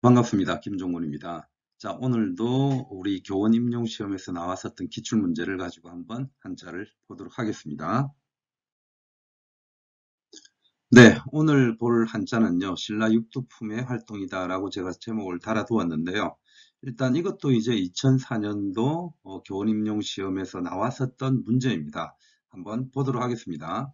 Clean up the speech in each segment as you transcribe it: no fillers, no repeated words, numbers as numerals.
반갑습니다. 김종곤입니다. 자, 오늘도 우리 교원 임용 시험에서 나왔었던 기출문제를 가지고 한번 한자를 보도록 하겠습니다. 네, 오늘 볼 한자는요, 신라 육두품의 활동이다라고 제가 제목을 달아두었는데요. 일단 이것도 이제 2004년도 교원 임용 시험에서 나왔었던 문제입니다. 한번 보도록 하겠습니다.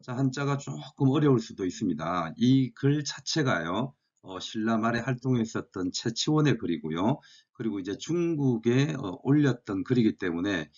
자, 한자가 조금 어려울 수도 있습니다. 이 글 자체가요, 신라 말에 활동했었던 최치원의 글이고요. 그리고 이제 중국에 올렸던 글이기 때문에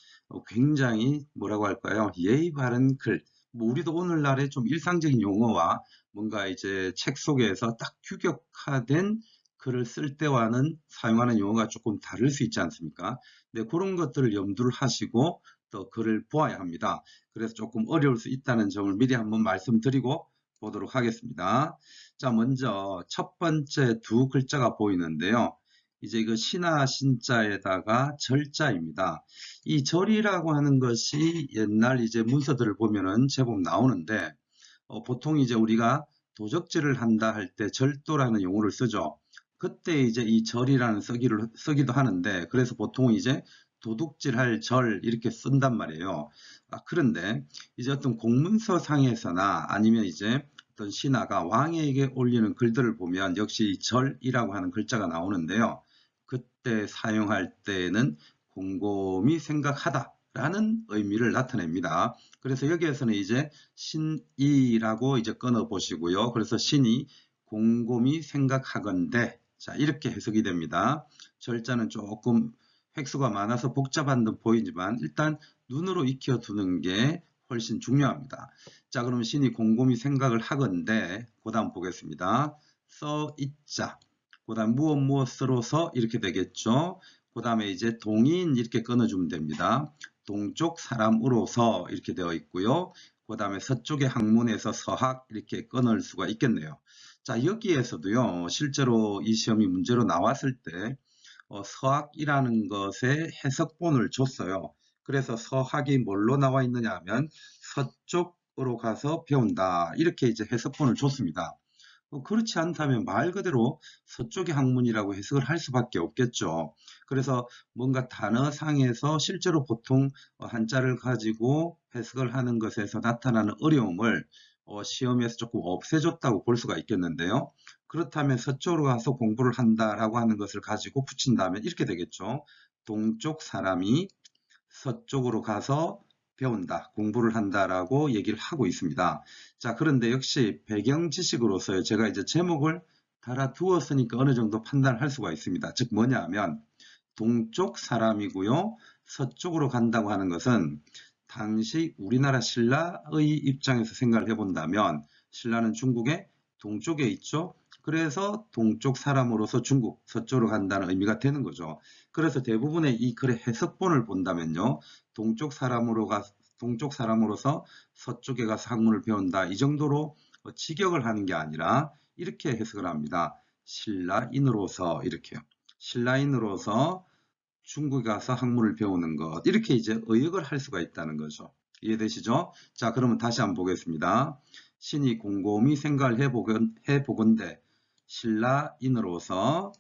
굉장히 뭐라고 할까요? 예의 바른 글. 뭐 우리도 오늘날의 좀 일상적인 용어와 뭔가 이제 책 속에서 딱 규격화된 글을 쓸 때와는 사용하는 용어가 조금 다를 수 있지 않습니까? 네, 그런 것들을 염두를 하시고 또 글을 보아야 합니다. 그래서 조금 어려울 수 있다는 점을 미리 한번 말씀드리고 보도록 하겠습니다. 자, 먼저 첫 번째 두 글자가 보이는데요. 이제 그 신하 신자에다가 절자입니다. 이 절이라고 하는 것이 옛날 이제 문서들을 보면은 제법 나오는데 보통 이제 우리가 도적질을 한다 할 때 절도라는 용어를 쓰죠. 그때 이제 이 절이라는 쓰기도 하는데 그래서 보통 이제 도둑질할 절 이렇게 쓴단 말이에요. 그런데 이제 어떤 공문서 상에서나 아니면 이제 어떤 신하가 왕에게 올리는 글들을 보면 역시 절이라고 하는 글자가 나오는데요. 그때 사용할 때는 곰곰이 생각하다 라는 의미를 나타냅니다. 그래서 여기에서는 이제 신이라고 이제 끊어 보시고요. 그래서 신이 곰곰이 생각하건대, 자, 이렇게 해석이 됩니다. 절자는 조금 획수가 많아서 복잡한 듯 보이지만 일단 눈으로 익혀 두는 게 훨씬 중요합니다. 자, 그럼 신이 곰곰이 생각을 하건대, 그 다음 보겠습니다. 써 있자, 그 다음 무엇으로서 이렇게 되겠죠. 그 다음에 이제 동인 이렇게 끊어주면 됩니다. 동쪽 사람으로서 이렇게 되어 있고요. 그 다음에 서쪽의 학문에서 서학 이렇게 끊을 수가 있겠네요. 자, 여기에서도요, 실제로 이 시험이 문제로 나왔을 때 서학이라는 것에 해석본을 줬어요. 그래서 서학이 뭘로 나와 있느냐 하면 서쪽으로 가서 배운다. 이렇게 이제 해석본을 줬습니다. 그렇지 않다면 말 그대로 서쪽의 학문이라고 해석을 할 수밖에 없겠죠. 그래서 뭔가 단어상에서 실제로 보통 한자를 가지고 해석을 하는 것에서 나타나는 어려움을 시험에서 조금 없애줬다고 볼 수가 있겠는데요. 그렇다면 서쪽으로 가서 공부를 한다라고 하는 것을 가지고 붙인다면 이렇게 되겠죠. 동쪽 사람이 서쪽으로 가서 배운다, 공부를 한다라고 얘기를 하고 있습니다. 자, 그런데 역시 배경 지식으로서요. 제가 이제 제목을 달아두었으니까 어느 정도 판단을 할 수가 있습니다. 즉 뭐냐 하면 동쪽 사람이고요. 서쪽으로 간다고 하는 것은 당시 우리나라 신라의 입장에서 생각을 해본다면 신라는 중국의 동쪽에 있죠. 그래서 동쪽 사람으로서 중국, 서쪽으로 간다는 의미가 되는 거죠. 그래서 대부분의 이 글의 해석본을 본다면요. 동쪽 사람으로서 서쪽에 가서 학문을 배운다. 이 정도로 직역을 하는 게 아니라 이렇게 해석을 합니다. 신라인으로서 이렇게요. 신라인으로서 중국에 가서 학문을 배우는 것. 이렇게 이제 의역을 할 수가 있다는 거죠. 이해되시죠? 자, 그러면 다시 한번 보겠습니다. 신이 곰곰이 생각을 해보건대 신라인으로서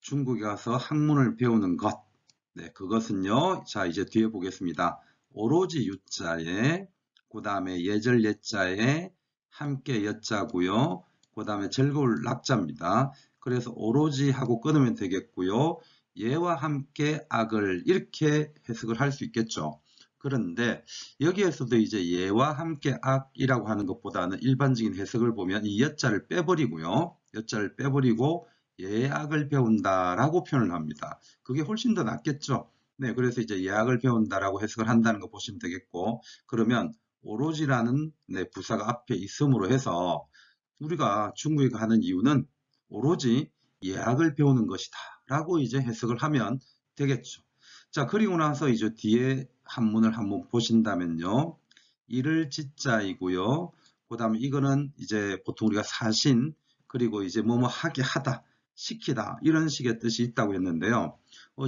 중국에 가서 학문을 배우는 것. 네, 그것은요. 자, 이제 뒤에 보겠습니다. 오로지 유자에, 그 다음에 예절 예자에 함께 여자고요. 그 다음에 즐거울 낙자입니다. 그래서 오로지 하고 끊으면 되겠고요. 예와 함께 악을 이렇게 해석을 할 수 있겠죠. 그런데 여기에서도 이제 예와 함께 악이라고 하는 것보다는 일반적인 해석을 보면 이 여자를 빼버리고요. 여자를 빼버리고 예악을 배운다라고 표현을 합니다. 그게 훨씬 더 낫겠죠. 네, 그래서 이제 예악을 배운다라고 해석을 한다는 거 보시면 되겠고, 그러면 오로지라는 부사가 앞에 있음으로 해서 우리가 중국에 가는 이유는 오로지 예악을 배우는 것이다 라고 이제 해석을 하면 되겠죠. 자, 그리고 나서 이제 뒤에 한문을 한번 보신다면요. 이를 지자이고요. 그 다음에 이거는 이제 보통 우리가 사신, 그리고 이제 뭐뭐 하게 하다, 시키다 이런 식의 뜻이 있다고 했는데요.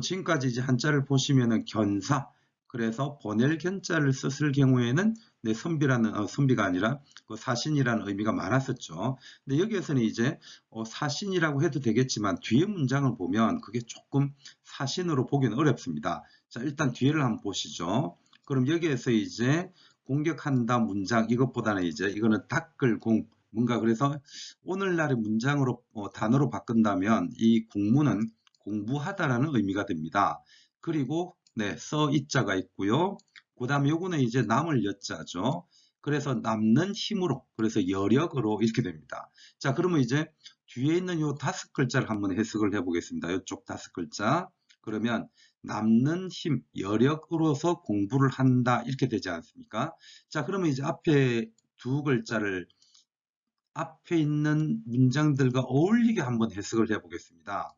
지금까지 이제 한자를 보시면은 견사, 그래서 보낼 견자를 썼을 경우에는 내 선비라는 선비가 아니라 그 사신이라는 의미가 많았었죠. 근데 여기에서는 이제 사신이라고 해도 되겠지만 뒤에 문장을 보면 그게 조금 사신으로 보기는 어렵습니다. 자, 일단 뒤에를 한번 보시죠. 그럼 여기에서 이제 공격한다 문장 이것보다는 이제 이거는 닦을공 뭔가 그래서 오늘날의 문장으로 단어로 바꾼다면 이 공무는 공부하다라는 의미가 됩니다. 그리고 네, 써 이자가 있고요. 그 다음에 요거는 이제 남을 여자죠. 그래서 남는 힘으로, 그래서 여력으로 이렇게 됩니다. 자, 그러면 이제 뒤에 있는 요 5글자를 한번 해석을 해보겠습니다. 이쪽 5글자. 그러면 남는 힘, 여력으로서 공부를 한다 이렇게 되지 않습니까? 자, 그러면 이제 앞에 두 글자를 앞에 있는 문장들과 어울리게 한번 해석을 해보겠습니다.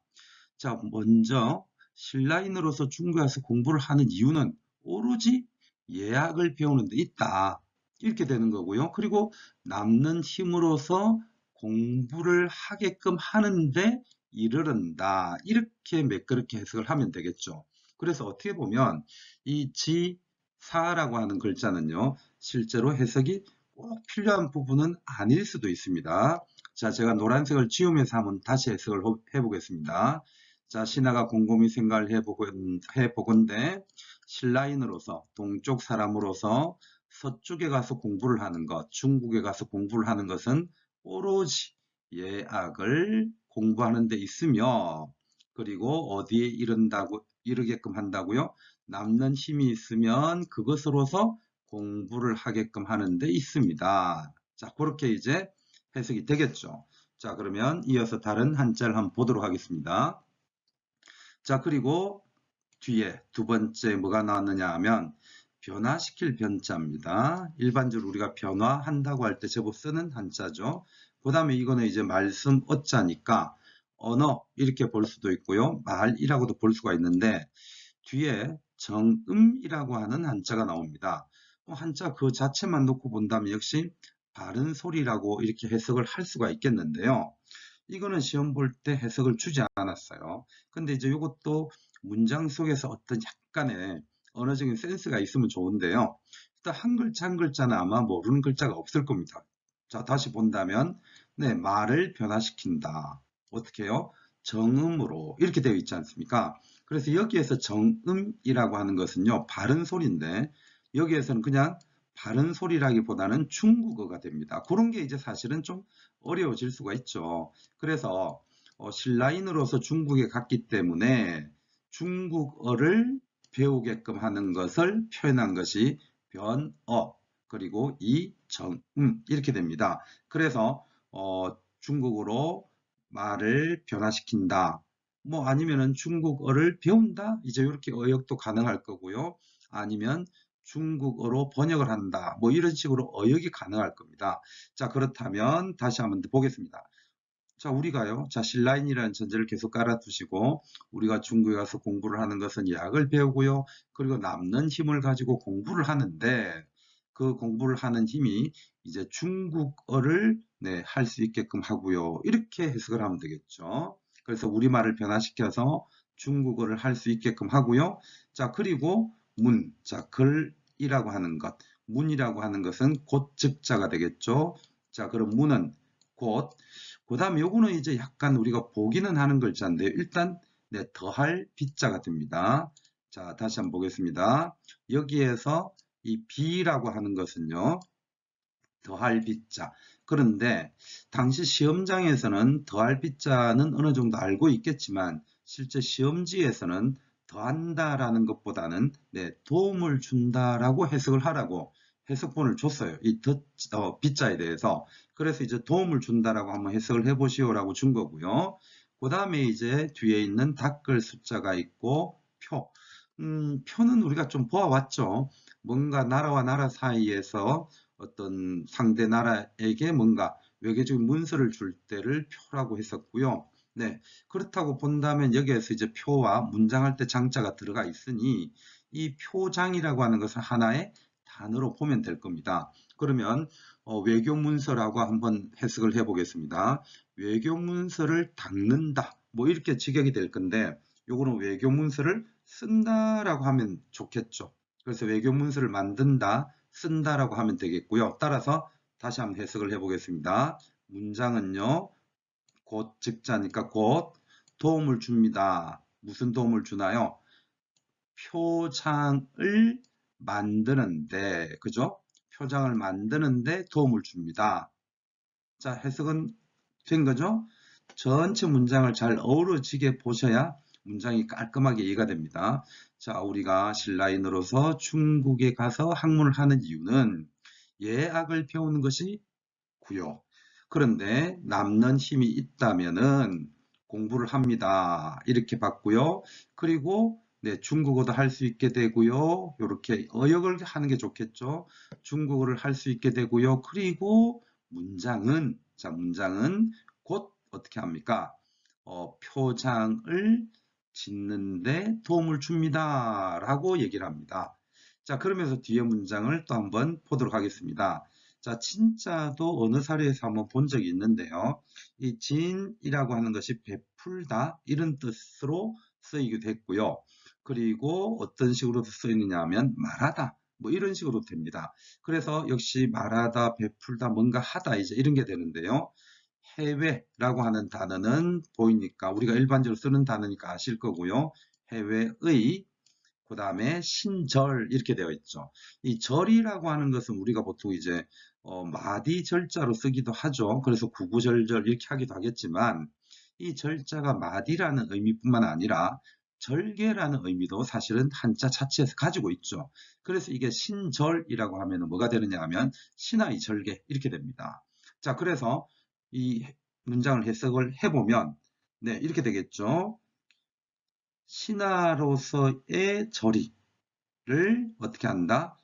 자, 먼저 신라인으로서 중국에 와서 공부를 하는 이유는 오로지 예학을 배우는 데 있다. 이렇게 되는 거고요. 그리고 남는 힘으로서 공부를 하게끔 하는데 이르른다. 이렇게 매끄럽게 해석을 하면 되겠죠. 그래서 어떻게 보면 이 지사라고 하는 글자는요. 실제로 해석이 꼭 필요한 부분은 아닐 수도 있습니다. 자, 제가 노란색을 지우면서 한번 다시 해석을 해보겠습니다. 자, 신하가 곰곰이 생각을 해보건대 신라인으로서 동쪽 사람으로서 서쪽에 가서 공부를 하는 것, 중국에 가서 공부를 하는 것은 오로지 예학을 공부하는 데 있으며 그리고 어디에 이르게끔 한다고요? 남는 힘이 있으면 그것으로서 공부를 하게끔 하는 데 있습니다. 자, 그렇게 이제 해석이 되겠죠. 자, 그러면 이어서 다른 한자를 한번 보도록 하겠습니다. 자, 그리고 뒤에 두 번째 뭐가 나왔느냐 하면 변화시킬 변자입니다. 일반적으로 우리가 변화한다고 할 때 제법 쓰는 한자죠. 그 다음에 이거는 이제 말씀 어자니까 언어 이렇게 볼 수도 있고요. 말이라고도 볼 수가 있는데 뒤에 정음이라고 하는 한자가 나옵니다. 한자 그 자체만 놓고 본다면 역시 바른 소리라고 이렇게 해석을 할 수가 있겠는데요. 이거는 시험 볼 때 해석을 주지 않았어요. 근데 이제 이것도 문장 속에서 어떤 약간의 언어적인 센스가 있으면 좋은데요. 일단 한 글자 한 글자는 아마 모르는 글자가 없을 겁니다. 자, 다시 본다면, 네, 말을 변화시킨다. 어떻게 해요? 정음으로 이렇게 되어 있지 않습니까? 그래서 여기에서 정음이라고 하는 것은요, 바른 소리인데, 여기에서는 그냥 바른 소리라기보다는 중국어가 됩니다. 그런 게 이제 사실은 좀 어려워질 수가 있죠. 그래서 신라인으로서 중국에 갔기 때문에 중국어를 배우게끔 하는 것을 표현한 것이 변어 그리고 이 정음 이렇게 됩니다. 그래서 중국어로 말을 변화시킨다. 뭐 아니면은 중국어를 배운다. 이제 이렇게 어역도 가능할 거고요. 아니면 중국어로 번역을 한다. 뭐 이런 식으로 어역이 가능할 겁니다. 자, 그렇다면 다시 한번 보겠습니다. 자, 우리가요. 자, 신라인이라는 전제를 계속 깔아두시고 우리가 중국에 가서 공부를 하는 것은 약을 배우고요. 그리고 남는 힘을 가지고 공부를 하는데 그 공부를 하는 힘이 이제 중국어를 네, 할 수 있게끔 하고요. 이렇게 해석을 하면 되겠죠. 그래서 우리말을 변화시켜서 중국어를 할 수 있게끔 하고요. 자, 그리고 문, 자, 글이라고 하는 것, 문이라고 하는 것은 곧 즉자가 되겠죠. 자, 그럼 문은 곧 그 다음에 요거는 이제 약간 우리가 보기는 하는 글자인데 일단 네, 더할 비자가 됩니다. 자, 다시 한번 보겠습니다. 여기에서 이 비라고 하는 것은요. 더할 비자. 그런데 당시 시험장에서는 더할 비자는 어느 정도 알고 있겠지만 실제 시험지에서는 더한다라는 것보다는 네, 도움을 준다라고 해석을 하라고 해석본을 줬어요. 이 비자에 대해서. 그래서 이제 도움을 준다라고 한번 해석을 해보시오라고 준 거고요. 그 다음에 이제 뒤에 있는 닦을 숫자가 있고 표. 표는 우리가 좀 보아왔죠. 뭔가 나라와 나라 사이에서 어떤 상대 나라에게 뭔가 외교적인 문서를 줄 때를 표라고 했었고요. 네, 그렇다고 본다면 여기에서 이제 표와 문장할 때 장자가 들어가 있으니 이 표장이라고 하는 것은 하나의 단어로 보면 될 겁니다. 그러면 외교 문서라고 한번 해석을 해보겠습니다. 외교 문서를 닦는다. 뭐 이렇게 직역이 될 건데 요거는 외교 문서를 쓴다라고 하면 좋겠죠. 그래서 외교 문서를 만든다, 쓴다라고 하면 되겠고요. 따라서 다시 한번 해석을 해보겠습니다. 문장은요, 곧 즉자니까 곧 도움을 줍니다. 무슨 도움을 주나요? 표장을 만드는데, 그죠? 표장을 만드는데 도움을 줍니다. 자, 해석은 된 거죠? 전체 문장을 잘 어우러지게 보셔야 문장이 깔끔하게 이해가 됩니다. 자, 우리가 신라인으로서 중국에 가서 학문을 하는 이유는 예학을 배우는 것이 고요. 그런데 남는 힘이 있다면은 공부를 합니다. 이렇게 봤고요. 그리고 네, 중국어도 할 수 있게 되고요. 이렇게 어역을 하는 게 좋겠죠. 중국어를 할 수 있게 되고요. 그리고 문장은 자, 문장은 곧 어떻게 합니까? 표장을 짓는데 도움을 줍니다. 라고 얘기를 합니다. 자, 그러면서 뒤에 문장을 또 한번 보도록 하겠습니다. 자, 진짜도 어느 사례에서 한번 본 적이 있는데요. 이 진이라고 하는 것이 베풀다 이런 뜻으로 쓰이기도 했고요. 그리고 어떤 식으로 쓰이느냐 하면 말하다 뭐 이런 식으로 됩니다. 그래서 역시 말하다, 베풀다, 뭔가 하다 이제 이런 게 되는데요. 해외라고 하는 단어는 보이니까 우리가 일반적으로 쓰는 단어니까 아실 거고요. 해외의 그 다음에 신절 이렇게 되어 있죠. 이 절이라고 하는 것은 우리가 보통 이제 마디 절자로 쓰기도 하죠. 그래서 구구절절 이렇게 하기도 하겠지만 이 절자가 마디라는 의미뿐만 아니라 절개라는 의미도 사실은 한자 자체에서 가지고 있죠. 그래서 이게 신절이라고 하면 뭐가 되느냐 하면 신하의 절개 이렇게 됩니다. 자, 그래서 이 문장을 해석을 해보면 네, 이렇게 되겠죠. 신하로서의 절의를 어떻게 한다?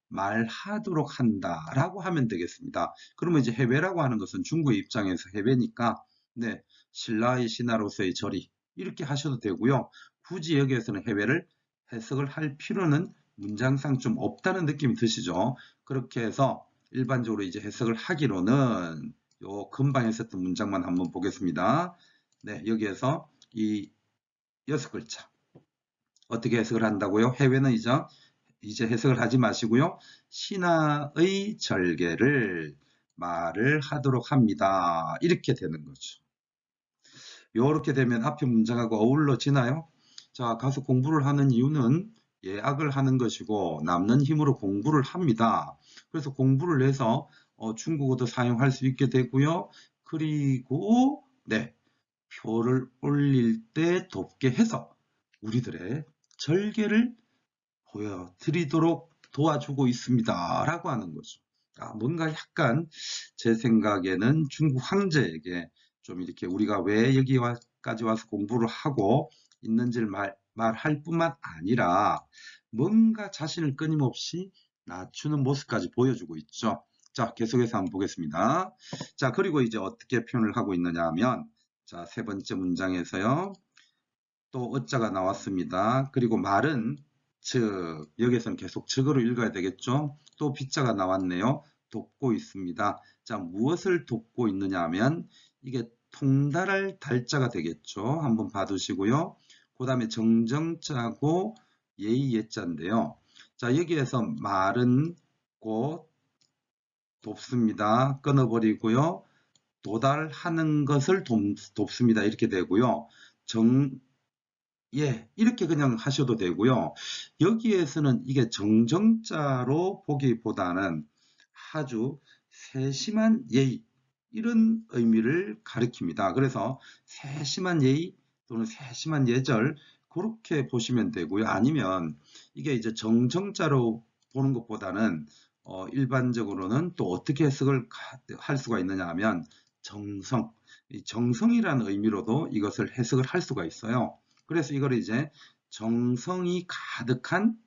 말하도록 한다라고 하면 되겠습니다. 그러면 이제 해외라고 하는 것은 중국의 입장에서 해외니까 네, 신라의 신하로서의 절의 이렇게 하셔도 되고요. 굳이 여기에서는 해외를 해석을 할 필요는 문장상 좀 없다는 느낌이 드시죠? 그렇게 해서 일반적으로 이제 해석을 하기로는 요 금방 했었던 문장만 한번 보겠습니다. 네, 여기에서 이 6글자 어떻게 해석을 한다고요? 해외는 이제 해석을 하지 마시고요. 신하의 절개를 말을 하도록 합니다. 이렇게 되는 거죠. 이렇게 되면 앞에 문장하고 어울러지나요? 자, 가서 공부를 하는 이유는 예학을 하는 것이고 남는 힘으로 공부를 합니다. 그래서 공부를 해서 중국어도 사용할 수 있게 되고요. 그리고 네, 표를 올릴 때 돕게 해서 우리들의 절개를 보여드리도록 도와주고 있습니다. 라고 하는 거죠. 뭔가 약간 제 생각에는 중국 황제에게 좀 이렇게 우리가 왜 여기까지 와서 공부를 하고 있는지를 말할 뿐만 아니라 뭔가 자신을 끊임없이 낮추는 모습까지 보여주고 있죠. 자, 계속해서 한번 보겠습니다. 자, 그리고 이제 어떻게 표현을 하고 있느냐 하면 자, 세 번째 문장에서요. 또 어자가 나왔습니다. 그리고 말은 즉, 여기에서는 계속 즉으로 읽어야 되겠죠? 또 비자가 나왔네요. 돕고 있습니다. 자, 무엇을 돕고 있느냐 하면 이게 통달할 달자가 되겠죠? 한번 봐두시고요. 그 다음에 정정자고 예의 예자인데요. 자, 여기에서 말은 곧 돕습니다. 끊어버리고요. 도달하는 것을 돕습니다. 이렇게 되고요. 예, 이렇게 그냥 하셔도 되고요. 여기에서는 이게 정정자로 보기보다는 아주 세심한 예의, 이런 의미를 가리킵니다. 그래서 세심한 예의 또는 세심한 예절, 그렇게 보시면 되고요. 아니면 이게 이제 정정자로 보는 것보다는 일반적으로는 또 어떻게 해석을 할 수가 있느냐 하면 정성, 이 정성이라는 의미로도 이것을 해석을 할 수가 있어요. 그래서 이걸 이제 정성이 가득한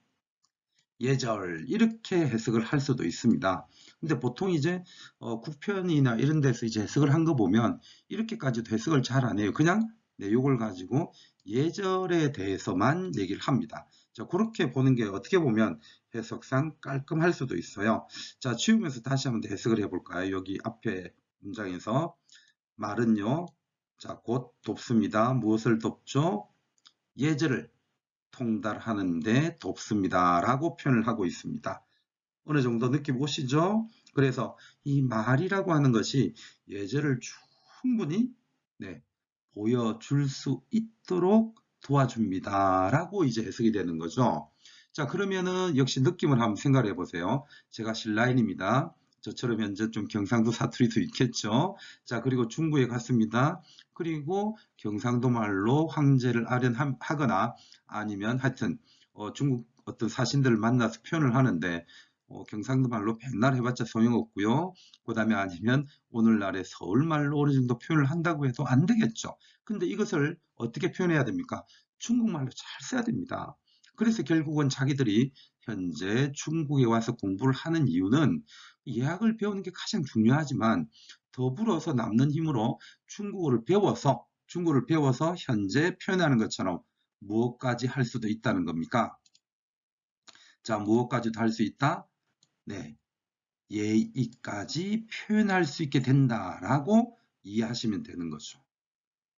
예절 이렇게 해석을 할 수도 있습니다. 근데 보통 이제 국편이나 이런 데서 이제 해석을 한 거 보면 이렇게까지도 해석을 잘 안 해요. 그냥 요걸 가지고 예절에 대해서만 얘기를 합니다. 자, 그렇게 보는 게 어떻게 보면 해석상 깔끔할 수도 있어요. 자, 지우면서 다시 한번 해석을 해볼까요? 여기 앞에 문장에서 말은요. 자, 곧 돕습니다. 무엇을 돕죠? 예절을 통달하는데 돕습니다. 라고 표현을 하고 있습니다. 어느 정도 느낌 오시죠? 그래서 이 말이라고 하는 것이 예절을 충분히 네, 보여줄 수 있도록 도와줍니다. 라고 이제 해석이 되는 거죠. 자, 그러면은 역시 느낌을 한번 생각해 보세요. 제가 신라인입니다. 저처럼 현재 좀 경상도 사투리도 있겠죠. 자, 그리고 중국에 갔습니다. 그리고 경상도 말로 황제를 아련하거나 아니면 하여튼 중국 어떤 사신들을 만나서 표현을 하는데 경상도 말로 백날 해봤자 소용없고요. 그 다음에 아니면 오늘날의 서울말로 어느 정도 표현을 한다고 해도 안 되겠죠. 근데 이것을 어떻게 표현해야 됩니까? 중국말로 잘 써야 됩니다. 그래서 결국은 자기들이 현재 중국에 와서 공부를 하는 이유는 예학을 배우는 게 가장 중요하지만 더불어서 남는 힘으로 중국어를 배워서 현재 표현하는 것처럼 무엇까지 할 수도 있다는 겁니까? 자, 무엇까지도 할 수 있다? 네, 예의까지 표현할 수 있게 된다라고 이해하시면 되는 거죠.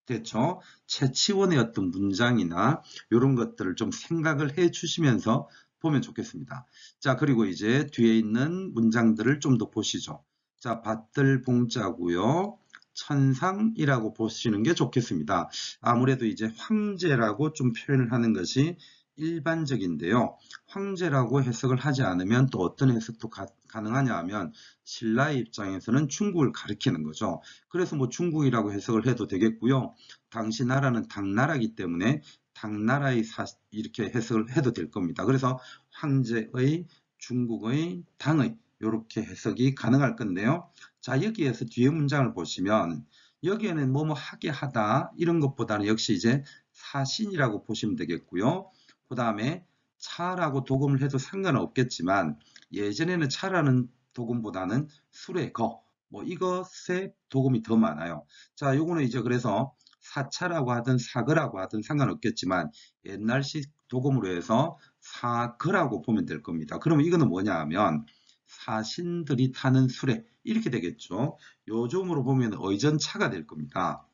됐죠? 채치원의 어떤 문장이나 이런 것들을 좀 생각을 해 주시면서 보면 좋겠습니다. 자, 그리고 이제 뒤에 있는 문장들을 좀 더 보시죠. 자, 받들 봉자고요. 천상이라고 보시는 게 좋겠습니다. 아무래도 이제 황제라고 좀 표현을 하는 것이 일반적인데요. 황제라고 해석을 하지 않으면 또 어떤 해석도 가능하냐 하면 신라의 입장에서는 중국을 가리키는 거죠. 그래서 뭐 중국이라고 해석을 해도 되겠고요. 당시 나라는 당나라이기 때문에 당나라의 이렇게 해석을 해도 될 겁니다. 그래서 황제의, 중국의, 당의 이렇게 해석이 가능할 건데요. 자, 여기에서 뒤에 문장을 보시면 여기에는 뭐뭐 하게 하다 이런 것보다는 역시 이제 사신이라고 보시면 되겠고요. 그 다음에 차라고 도금을 해도 상관은 없겠지만 예전에는 차라는 도금보다는 술의 거, 뭐 이것에 도금이 더 많아요. 자, 요거는 이제 그래서 사차라고 하든 사거라고 하든 상관없겠지만 옛날식 도금으로 해서 사거라고 보면 될 겁니다. 그러면 이거는 뭐냐 하면 사신들이 타는 수레 이렇게 되겠죠. 요즘으로 보면 의전차가 될 겁니다.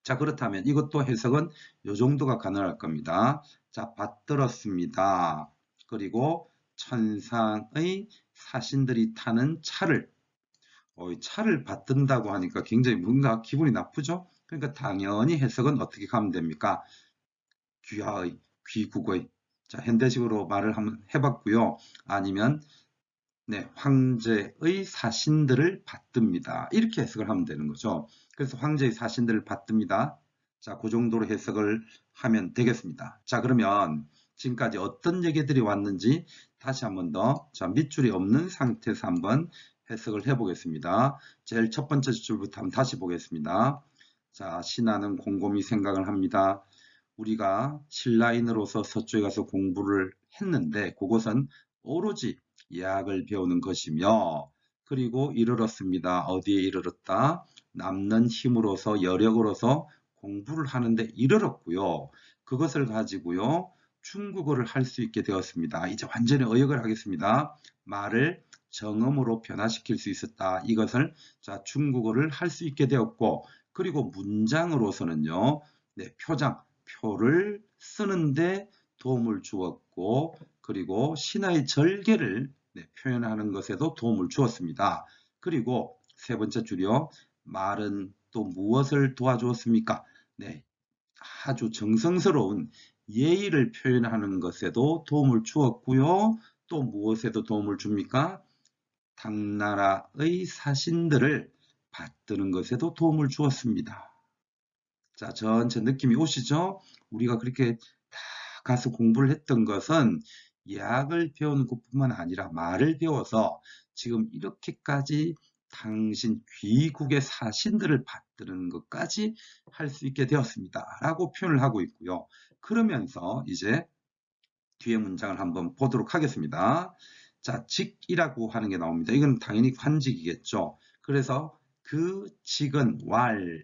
자, 그렇다면 이것도 해석은 요 정도가 가능할 겁니다. 자, 받들었습니다. 그리고 천상의 사신들이 타는 차를 차를 받든다고 하니까 굉장히 뭔가 기분이 나쁘죠? 그러니까 당연히 해석은 어떻게 가면 됩니까? 귀하의, 귀국의. 자, 현대식으로 말을 한번 해봤고요. 아니면 네, 황제의 사신들을 받듭니다. 이렇게 해석을 하면 되는 거죠. 그래서 황제의 사신들을 받듭니다. 자, 그 정도로 해석을 하면 되겠습니다. 자, 그러면 지금까지 어떤 얘기들이 왔는지 다시 한번 더, 자, 밑줄이 없는 상태에서 한번 해석을 해보겠습니다. 제일 첫 번째 줄부터 한번 다시 보겠습니다. 자, 신하는 곰곰이 생각을 합니다. 우리가 신라인으로서 서쪽에 가서 공부를 했는데 그것은 오로지 예학을 배우는 것이며 그리고 이르렀습니다. 어디에 이르렀다? 남는 힘으로서 여력으로서 공부를 하는데 이르렀고요. 그것을 가지고요. 중국어를 할 수 있게 되었습니다. 이제 완전히 의역을 하겠습니다. 말을 정음으로 변화시킬 수 있었다. 이것을 자 중국어를 할 수 있게 되었고 그리고 문장으로서는요. 네, 표를 쓰는데 도움을 주었고 그리고 신하의 절개를 네, 표현하는 것에도 도움을 주었습니다. 그리고 세 번째 줄이요. 말은 또 무엇을 도와주었습니까? 네, 아주 정성스러운 예의를 표현하는 것에도 도움을 주었고요. 또 무엇에도 도움을 줍니까? 당나라의 사신들을 받드는 것에도 도움을 주었습니다. 자, 전체 느낌이 오시죠? 우리가 그렇게 다 가서 공부를 했던 것은 예학을 배우는 것뿐만 아니라 말을 배워서 지금 이렇게까지 당신 귀국의 사신들을 받드는 것까지 할 수 있게 되었습니다. 라고 표현을 하고 있고요. 그러면서 이제 뒤에 문장을 한번 보도록 하겠습니다. 자, 직이라고 하는 게 나옵니다. 이건 당연히 관직이겠죠. 그래서 그 직은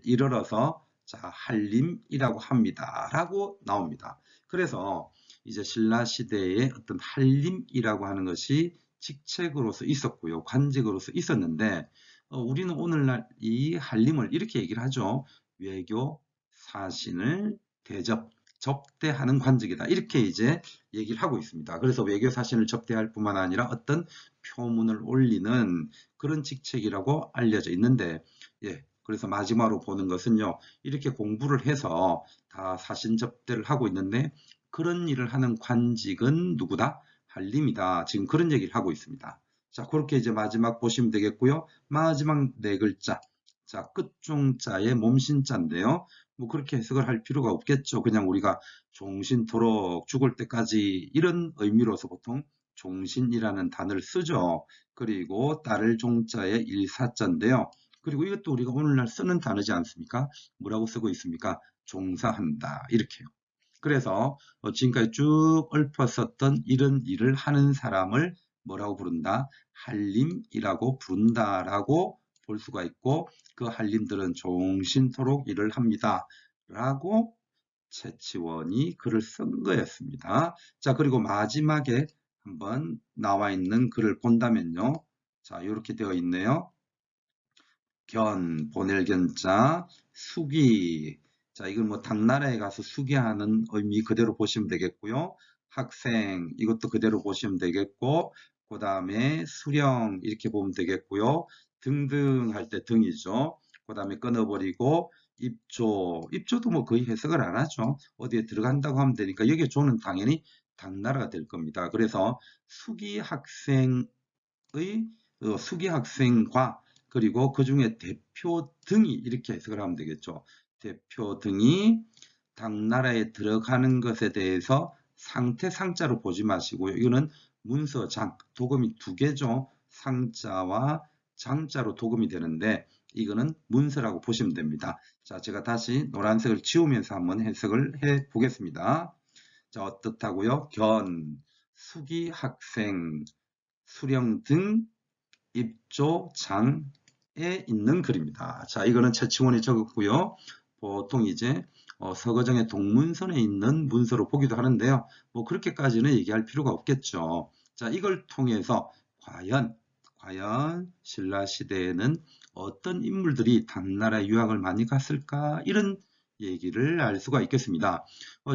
이르러서 자, 한림이라고 합니다. 라고 나옵니다. 그래서 이제 신라 시대에 어떤 한림이라고 하는 것이 직책으로서 있었고요. 관직으로서 있었는데 우리는 오늘날 이 한림을 이렇게 얘기를 하죠. 외교 사신을 대접 접대하는 관직이다. 이렇게 이제 얘기를 하고 있습니다. 그래서 외교사신을 접대할 뿐만 아니라 어떤 표문을 올리는 그런 직책이라고 알려져 있는데, 예, 그래서 마지막으로 보는 것은요, 이렇게 공부를 해서 다 사신 접대를 하고 있는데, 그런 일을 하는 관직은 누구다? 한림이다. 지금 그런 얘기를 하고 있습니다. 자, 그렇게 이제 마지막 보시면 되겠고요. 마지막 네 글자. 자, 끝종자의 몸신자인데요. 뭐 그렇게 해석을 할 필요가 없겠죠. 그냥 우리가 종신토록 죽을 때까지 이런 의미로서 보통 종신이라는 단어를 쓰죠. 그리고 따를 종자의 일사자인데요. 그리고 이것도 우리가 오늘날 쓰는 단어지 않습니까? 뭐라고 쓰고 있습니까? 종사한다. 이렇게요. 그래서 지금까지 쭉 읊었었던 이런 일을 하는 사람을 뭐라고 부른다? 한림이라고 부른다라고 볼 수가 있고, 그 한림들은 종신토록 일을 합니다. 라고 채치원이 글을 쓴 거였습니다. 자, 그리고 마지막에 한번 나와 있는 글을 본다면요. 자, 이렇게 되어 있네요. 보낼 견자, 수기. 자, 이건 뭐 당나라에 가서 수기하는 의미 그대로 보시면 되겠고요. 학생, 이것도 그대로 보시면 되겠고, 그 다음에 수령, 이렇게 보면 되겠고요. 등등 할 때 등이죠. 그 다음에 끊어버리고, 입조도 뭐 거의 해석을 안 하죠. 어디에 들어간다고 하면 되니까, 여기에 조는 당연히 당나라가 될 겁니다. 그래서 수기 학생의, 수기 학생과 그리고 그 중에 대표 등이 이렇게 해석을 하면 되겠죠. 대표 등이 당나라에 들어가는 것에 대해서 상태 상자로 보지 마시고요. 이거는 문서장, 도금이 두 개죠. 상자와 장자로 도금이 되는데 이거는 문서라고 보시면 됩니다. 자, 제가 다시 노란색을 지우면서 한번 해석을 해 보겠습니다. 자, 어떻다고요? 수기 학생, 수령 등 입조장에 있는 글입니다. 자, 이거는 채치원이 적었고요. 보통 이제 서거정의 동문선에 있는 문서로 보기도 하는데요. 뭐 그렇게까지는 얘기할 필요가 없겠죠. 자, 이걸 통해서 과연 신라 시대에는 어떤 인물들이 당나라에 유학을 많이 갔을까? 이런 얘기를 알 수가 있겠습니다.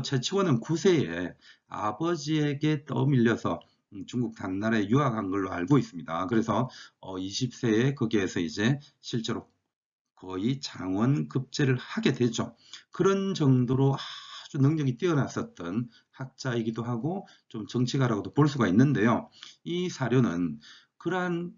채치원은 9세에 아버지에게 떠밀려서 중국 당나라에 유학한 걸로 알고 있습니다. 그래서 20세에 거기에서 이제 실제로 거의 장원급제를 하게 되죠. 그런 정도로 아주 능력이 뛰어났었던 학자이기도 하고 좀 정치가라고도 볼 수가 있는데요. 이 사료는 그러한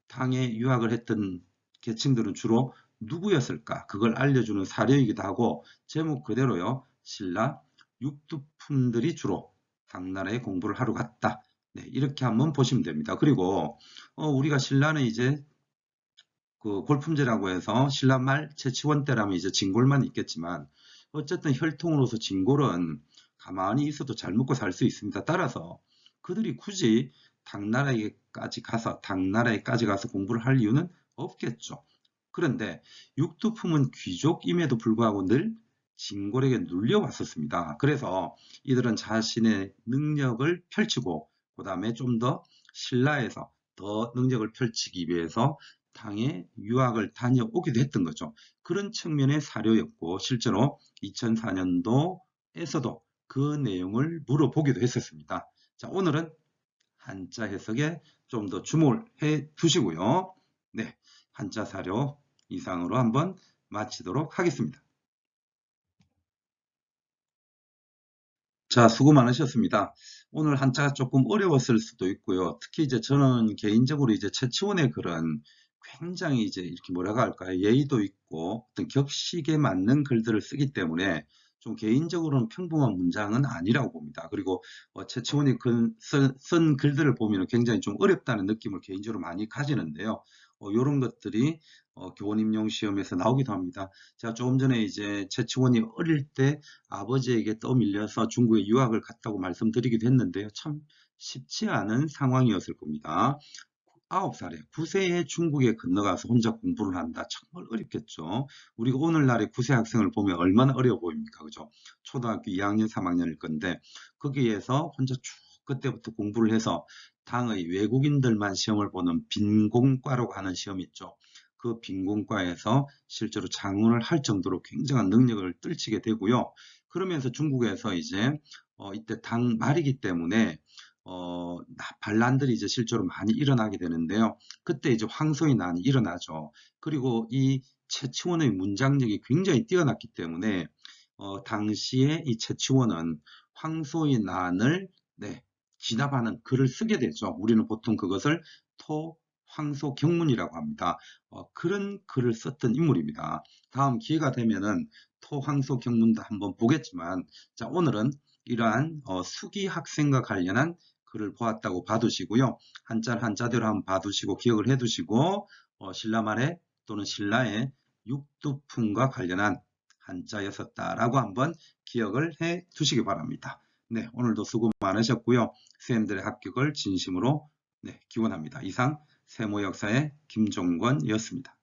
당에 유학을 했던 계층들은 주로 누구였을까? 그걸 알려주는 사료이기도 하고 제목 그대로요. 신라 육두품들이 주로 당나라에 공부를 하러 갔다. 네, 이렇게 한번 보시면 됩니다. 그리고 우리가 신라는 이제 그 골품제라고 해서 신라 말 채치원 때라면 이제 진골만 있겠지만 어쨌든 혈통으로서 진골은 가만히 있어도 잘 먹고 살 수 있습니다. 따라서 그들이 굳이 당나라에까지 가서 공부를 할 이유는 없겠죠. 그런데 육두품은 귀족임에도 불구하고 늘 진골에게 눌려왔었습니다. 그래서 이들은 자신의 능력을 펼치고 그 다음에 좀 더 신라에서 더 능력을 펼치기 위해서 당에 유학을 다녀오기도 했던 거죠. 그런 측면의 사료였고 실제로 2004년도에서도 그 내용을 물어보기도 했었습니다. 자, 오늘은 한자 해석에 좀 더 주목을 해 두시고요. 네, 한자 사료 이상으로 한번 마치도록 하겠습니다. 자, 수고 많으셨습니다. 오늘 한자가 조금 어려웠을 수도 있고요. 특히 이제 저는 개인적으로 이제 최치원의 글은 굉장히 이제 이렇게 뭐라고 할까요? 예의도 있고 어떤 격식에 맞는 글들을 쓰기 때문에 좀 개인적으로는 평범한 문장은 아니라고 봅니다. 그리고 최치원이 쓴 글들을 보면 굉장히 좀 어렵다는 느낌을 개인적으로 많이 가지는데요. 이런 것들이 교원임용 시험에서 나오기도 합니다. 제가 조금 전에 이제 최치원이 어릴 때 아버지에게 떠밀려서 중국에 유학을 갔다고 말씀드리기도 했는데요. 참 쉽지 않은 상황이었을 겁니다. 9살에, 9세에 중국에 건너가서 혼자 공부를 한다. 정말 어렵겠죠. 우리가 오늘날의 9세 학생을 보면 얼마나 어려워 보입니까? 그죠? 초등학교 2학년, 3학년일 건데, 거기에서 혼자 쭉 그때부터 공부를 해서 당의 외국인들만 시험을 보는 빈공과라고 하는 시험이 있죠. 그 빈공과에서 실제로 장원을 할 정도로 굉장한 능력을 떨치게 되고요. 그러면서 중국에서 이제 이때 당 말이기 때문에 반란들이 이제 실제로 많이 일어나게 되는데요. 그때 이제 황소의 난이 일어나죠. 그리고 이 채치원의 문장력이 굉장히 뛰어났기 때문에 당시에 이 채치원은 황소의 난을 네, 진압하는 글을 쓰게 되죠. 우리는 보통 그것을 황소 경문이라고 합니다. 그런 글을 썼던 인물입니다. 다음 기회가 되면은 황소 경문도 한번 보겠지만, 자, 오늘은 이러한 수기 학생과 관련한 글을 보았다고 봐두시고요. 한자 한자대로 한번 봐두시고 기억을 해두시고 신라말에 또는 신라의 육두품과 관련한 한자였었다라고 한번 기억을 해 두시기 바랍니다. 네, 오늘도 수고 많으셨고요. 선생님들의 합격을 진심으로 네, 기원합니다. 이상 세모역사의 김종권이었습니다.